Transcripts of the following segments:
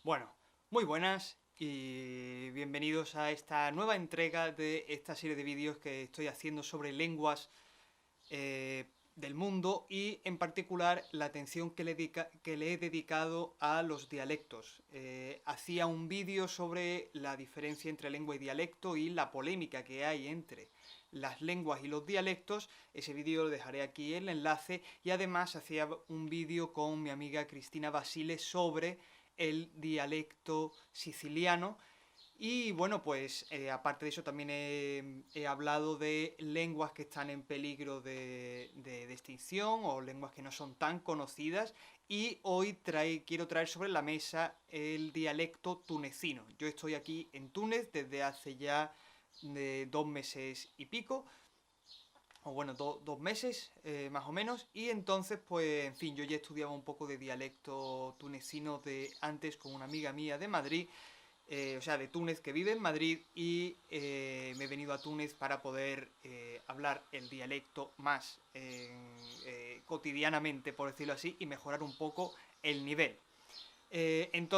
Bueno, muy buenas y bienvenidos a esta nueva entrega de esta serie de vídeos que estoy haciendo sobre lenguas del mundo y en particular la atención que le he dedicado a los dialectos. Hacía un vídeo sobre la diferencia entre lengua y dialecto y la polémica que hay entre las lenguas y los dialectos. Ese vídeo lo dejaré aquí el enlace, y además hacía un vídeo con mi amiga Cristina Basile sobre el dialecto siciliano. Y bueno, pues aparte de eso también he hablado de lenguas que están en peligro de extinción o lenguas que no son tan conocidas, y hoy quiero traer sobre la mesa el dialecto tunecino. Yo estoy aquí en Túnez desde hace ya 2 meses y pico, o bueno, 2 meses más o menos, y entonces pues en fin, yo ya estudiaba un poco de dialecto tunecino de antes con una amiga mía de Madrid, o sea, de Túnez, que vive en Madrid, y me he venido a Túnez para poder hablar el dialecto más cotidianamente, por decirlo así, y mejorar un poco el nivel. Esto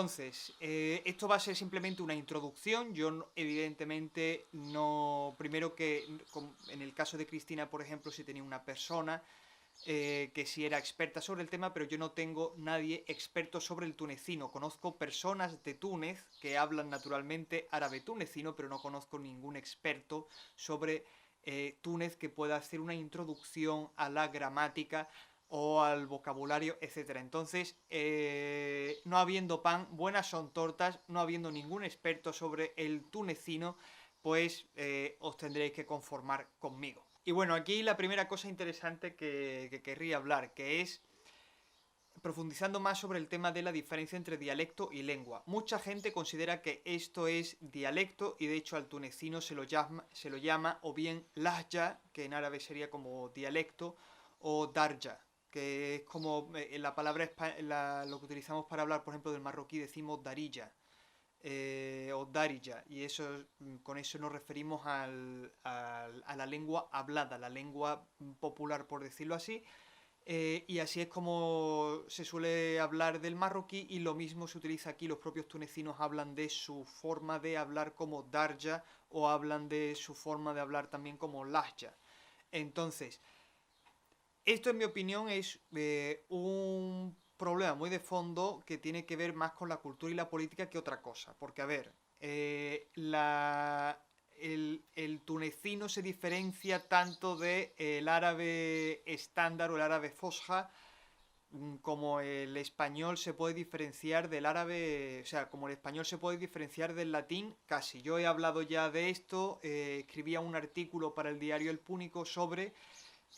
va a ser simplemente una introducción. Yo evidentemente no... Primero que en el caso de Cristina, por ejemplo, si tenía una persona que sí era experta sobre el tema, pero yo no tengo nadie experto sobre el tunecino. Conozco personas de Túnez que hablan naturalmente árabe tunecino, pero no conozco ningún experto sobre Túnez que pueda hacer una introducción a la gramática o al vocabulario, etcétera. Entonces, no habiendo pan, buenas son tortas, no habiendo ningún experto sobre el tunecino, pues os tendréis que conformar conmigo. Y bueno, aquí la primera cosa interesante que querría hablar, que es profundizando más sobre el tema de la diferencia entre dialecto y lengua. Mucha gente considera que esto es dialecto, y de hecho al tunecino se lo llama o bien lahja, que en árabe sería como dialecto, o darja, que es como la palabra lo que utilizamos para hablar, por ejemplo, del marroquí decimos darija, o darija, y eso, con eso nos referimos a la lengua hablada, la lengua popular, por decirlo así. Y así es como se suele hablar del marroquí, y lo mismo se utiliza aquí. Los propios tunecinos hablan de su forma de hablar como darja, o hablan de su forma de hablar también como lahja. Entonces, esto en mi opinión es un problema muy de fondo que tiene que ver más con la cultura y la política que otra cosa. Porque, a ver, el tunecino se diferencia tanto del árabe estándar o el árabe fosha, como el español se puede diferenciar del árabe, o sea, como el español se puede diferenciar del latín, casi. Yo he hablado ya de esto, escribía un artículo para el diario El Púnico sobre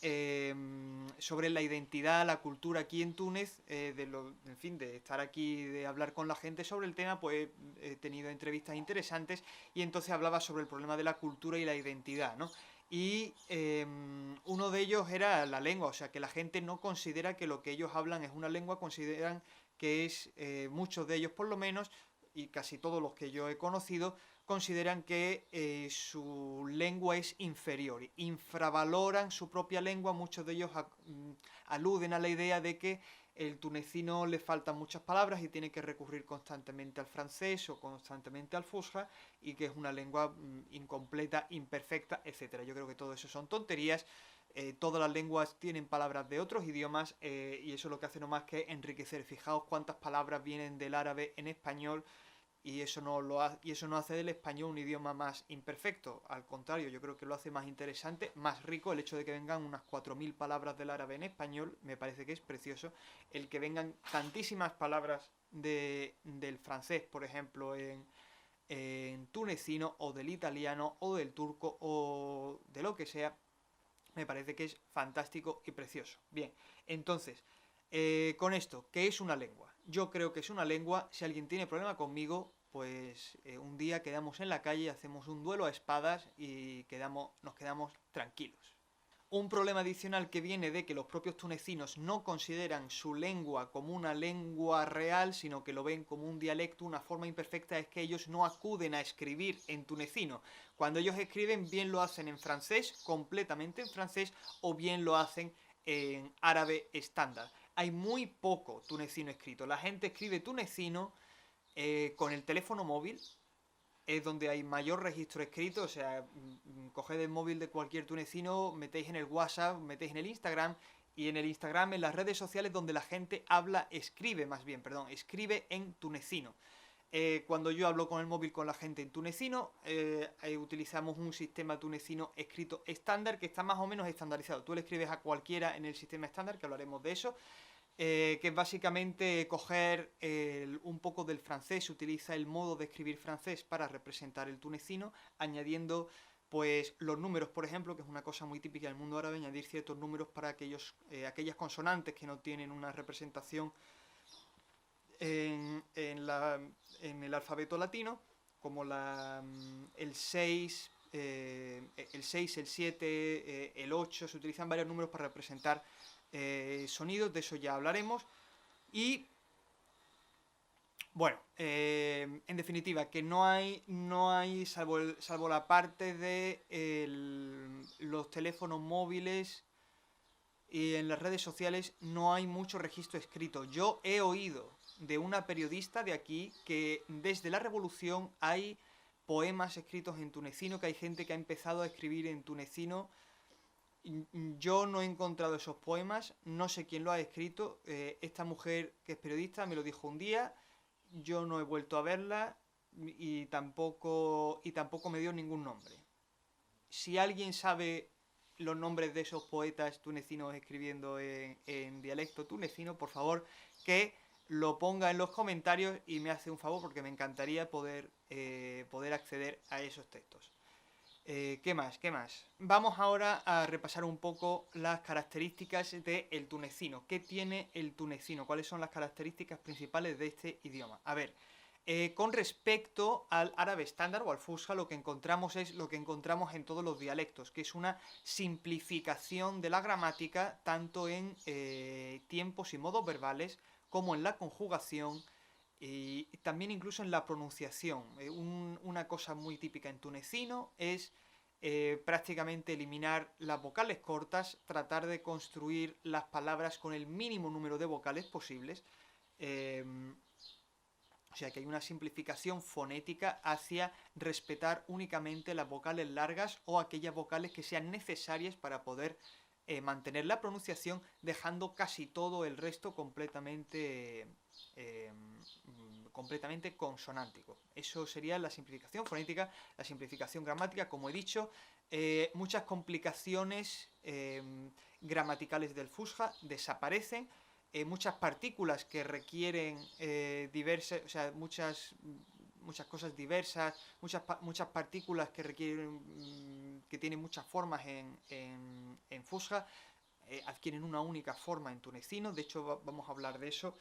la identidad, la cultura aquí en Túnez, en fin, de estar aquí, de hablar con la gente sobre el tema. Pues he tenido entrevistas interesantes, y entonces hablaba sobre el problema de la cultura y la identidad, ¿no? Y uno de ellos era la lengua, o sea, que la gente no considera que lo que ellos hablan es una lengua, consideran que es, muchos de ellos por lo menos, y casi todos los que yo he conocido, consideran que su lengua es inferior, infravaloran su propia lengua. Muchos de ellos aluden a la idea de que el tunecino le faltan muchas palabras y tiene que recurrir constantemente al francés o constantemente al fusha, y que es una lengua incompleta, imperfecta, etcétera. Yo creo que todo eso son tonterías. Todas las lenguas tienen palabras de otros idiomas, y eso lo que hace no más que enriquecer. Fijaos cuántas palabras vienen del árabe en español, y eso no hace del español un idioma más imperfecto. Al contrario, yo creo que lo hace más interesante, más rico. El hecho de que vengan unas 4000 palabras del árabe en español me parece que es precioso. El que vengan tantísimas palabras del francés, por ejemplo, en tunecino, o del italiano, o del turco, o de lo que sea, me parece que es fantástico y precioso. Bien, entonces, con esto, ¿qué es una lengua? Yo creo que es una lengua. Si alguien tiene problema conmigo, pues un día quedamos en la calle, hacemos un duelo a espadas y nos quedamos tranquilos. Un problema adicional que viene de que los propios tunecinos no consideran su lengua como una lengua real, sino que lo ven como un dialecto, una forma imperfecta, es que ellos no acuden a escribir en tunecino. Cuando ellos escriben, bien lo hacen en francés, completamente en francés, o bien lo hacen en árabe estándar. Hay muy poco tunecino escrito. La gente escribe tunecino Con el teléfono móvil es donde hay mayor registro escrito, o sea, coged el móvil de cualquier tunecino, metéis en el WhatsApp, metéis en el Instagram, y en el Instagram, en las redes sociales donde la gente habla, escribe más bien, perdón, escribe en tunecino. Cuando yo hablo con el móvil con la gente en tunecino, utilizamos un sistema tunecino escrito estándar que está más o menos estandarizado. Tú le escribes a cualquiera en el sistema estándar, que hablaremos de eso, que es básicamente coger un poco del francés. Se utiliza el modo de escribir francés para representar el tunecino, añadiendo pues los números, por ejemplo, que es una cosa muy típica del mundo árabe, añadir ciertos números para aquellas consonantes que no tienen una representación en el alfabeto latino, como el 6, el 6, el 7, el 8, se utilizan varios números para representar sonidos, de eso ya hablaremos. Y bueno, en definitiva, que no hay salvo la parte de los teléfonos móviles y en las redes sociales, no hay mucho registro escrito. Yo he oído de una periodista de aquí que desde la Revolución hay poemas escritos en tunecino, que hay gente que ha empezado a escribir en tunecino. Yo no he encontrado esos poemas, no sé quién lo ha escrito. Esta mujer que es periodista me lo dijo un día, yo no he vuelto a verla y tampoco me dio ningún nombre. Si alguien sabe los nombres de esos poetas tunecinos escribiendo en dialecto tunecino, por favor, que lo ponga en los comentarios y me hace un favor porque me encantaría poder acceder a esos textos. ¿Qué más? ¿Qué más? Vamos ahora a repasar un poco las características del tunecino. ¿Qué tiene el tunecino? ¿Cuáles son las características principales de este idioma? A ver, con respecto al árabe estándar o al fusha, lo que encontramos es lo que encontramos en todos los dialectos, que es una simplificación de la gramática, tanto en tiempos y modos verbales, como en la conjugación, y también incluso en la pronunciación. Una cosa muy típica en tunecino es prácticamente eliminar las vocales cortas, tratar de construir las palabras con el mínimo número de vocales posibles. O sea que hay una simplificación fonética hacia respetar únicamente las vocales largas o aquellas vocales que sean necesarias para poder mantener la pronunciación, dejando casi todo el resto completamente consonántico. Eso sería la simplificación fonética. La simplificación gramática, como he dicho, muchas complicaciones gramaticales del fusha desaparecen. Muchas partículas que requieren diversas, o sea, muchas cosas diversas, muchas partículas que requieren, que tienen muchas formas en fusha, adquieren una única forma en tunecino. De hecho, vamos a hablar de eso.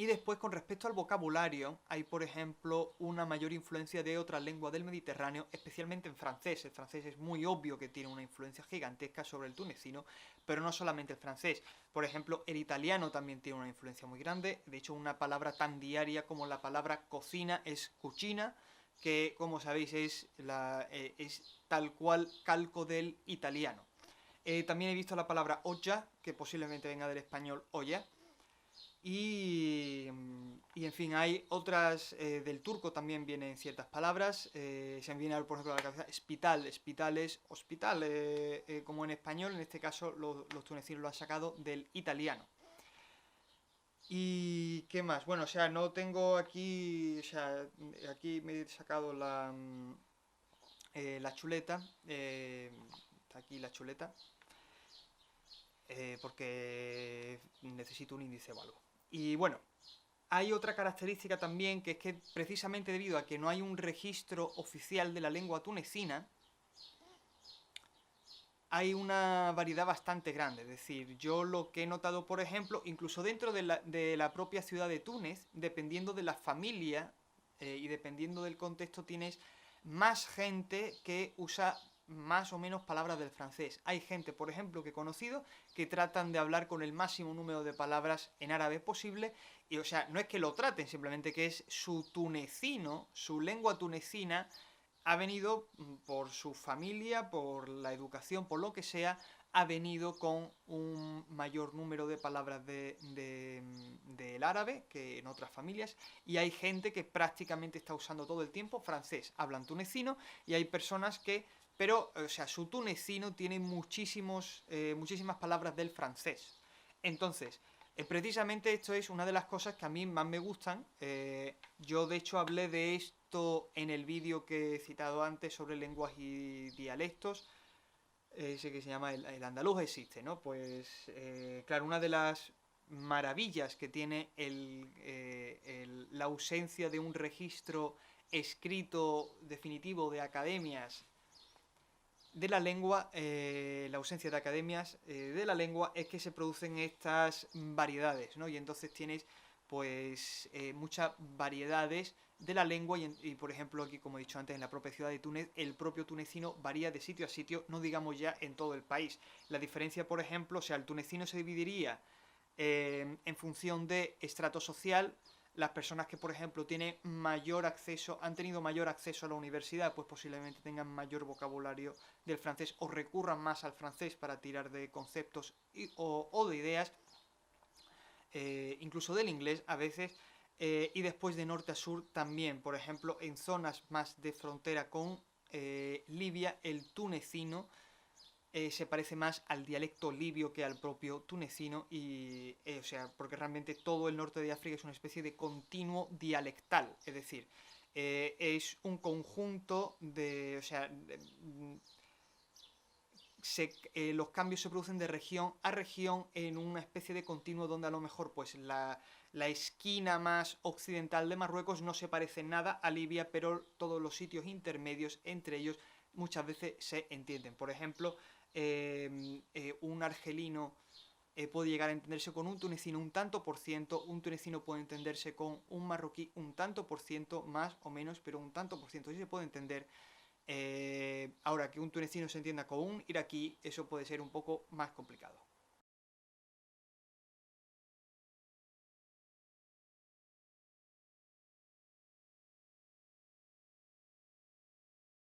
Y después, con respecto al vocabulario, hay, por ejemplo, una mayor influencia de otras lenguas del Mediterráneo, especialmente en francés. El francés es muy obvio que tiene una influencia gigantesca sobre el tunecino, pero no solamente el francés. Por ejemplo, el italiano también tiene una influencia muy grande. De hecho, una palabra tan diaria como la palabra cocina es cucina, que, como sabéis, es tal cual calco del italiano. También he visto la palabra olla, que posiblemente venga del español olla. Y en fin, hay otras, del turco también vienen ciertas palabras, se me viene por ejemplo a la cabeza hospital es hospital, como en español, en este caso los tunecinos lo han sacado del italiano. ¿Y qué más? Bueno, o sea, no tengo aquí, o sea, aquí me he sacado la chuleta, está aquí la chuleta, porque necesito un índice o algo. Y bueno, hay otra característica también, que es que precisamente debido a que no hay un registro oficial de la lengua tunecina, hay una variedad bastante grande. Es decir, yo lo que he notado, por ejemplo, incluso dentro de la propia ciudad de Túnez, dependiendo de la familia y dependiendo del contexto, tienes más gente que usa más o menos palabras del francés. Hay gente, por ejemplo, que he conocido, que tratan de hablar con el máximo número de palabras en árabe posible, y o sea, no es que lo traten, simplemente que es su tunecino, su lengua tunecina, ha venido por su familia, por la educación, por lo que sea, ha venido con un mayor número de palabras del árabe que en otras familias, y hay gente que prácticamente está usando todo el tiempo francés, hablan tunecino, y hay personas que, pero, o sea, su tunecino tiene muchísimas palabras del francés. Entonces, precisamente esto es una de las cosas que a mí más me gustan. Yo de hecho hablé de esto en el vídeo que he citado antes sobre lenguas y dialectos, ese que se llama el andaluz existe, ¿no? Pues claro, una de las maravillas que tiene la ausencia de un registro escrito definitivo de academias de la lengua, la ausencia de academias de la lengua, es que se producen estas variedades, ¿no? Y entonces tienes pues muchas variedades de la lengua y, por ejemplo, aquí, como he dicho antes, en la propia ciudad de Túnez, el propio tunecino varía de sitio a sitio, no digamos ya en todo el país. La diferencia, por ejemplo, o sea, el tunecino se dividiría en función de estrato social. Las personas que, por ejemplo, han tenido mayor acceso a la universidad, pues posiblemente tengan mayor vocabulario del francés o recurran más al francés para tirar de conceptos o de ideas, incluso del inglés a veces, y después de norte a sur también. Por ejemplo, en zonas más de frontera con Libia, el tunecino se parece más al dialecto libio que al propio tunecino, y o sea, porque realmente todo el norte de África es una especie de continuo dialectal, es decir, es un conjunto o sea, los cambios se producen de región a región en una especie de continuo donde a lo mejor pues la esquina más occidental de Marruecos no se parece en nada a Libia, pero todos los sitios intermedios entre ellos muchas veces se entienden. Por ejemplo, un argelino puede llegar a entenderse con un tunecino un tanto por ciento, un tunecino puede entenderse con un marroquí un tanto por ciento, más o menos, pero un tanto por ciento sí se puede entender. Ahora, que un tunecino se entienda con un iraquí, eso puede ser un poco más complicado.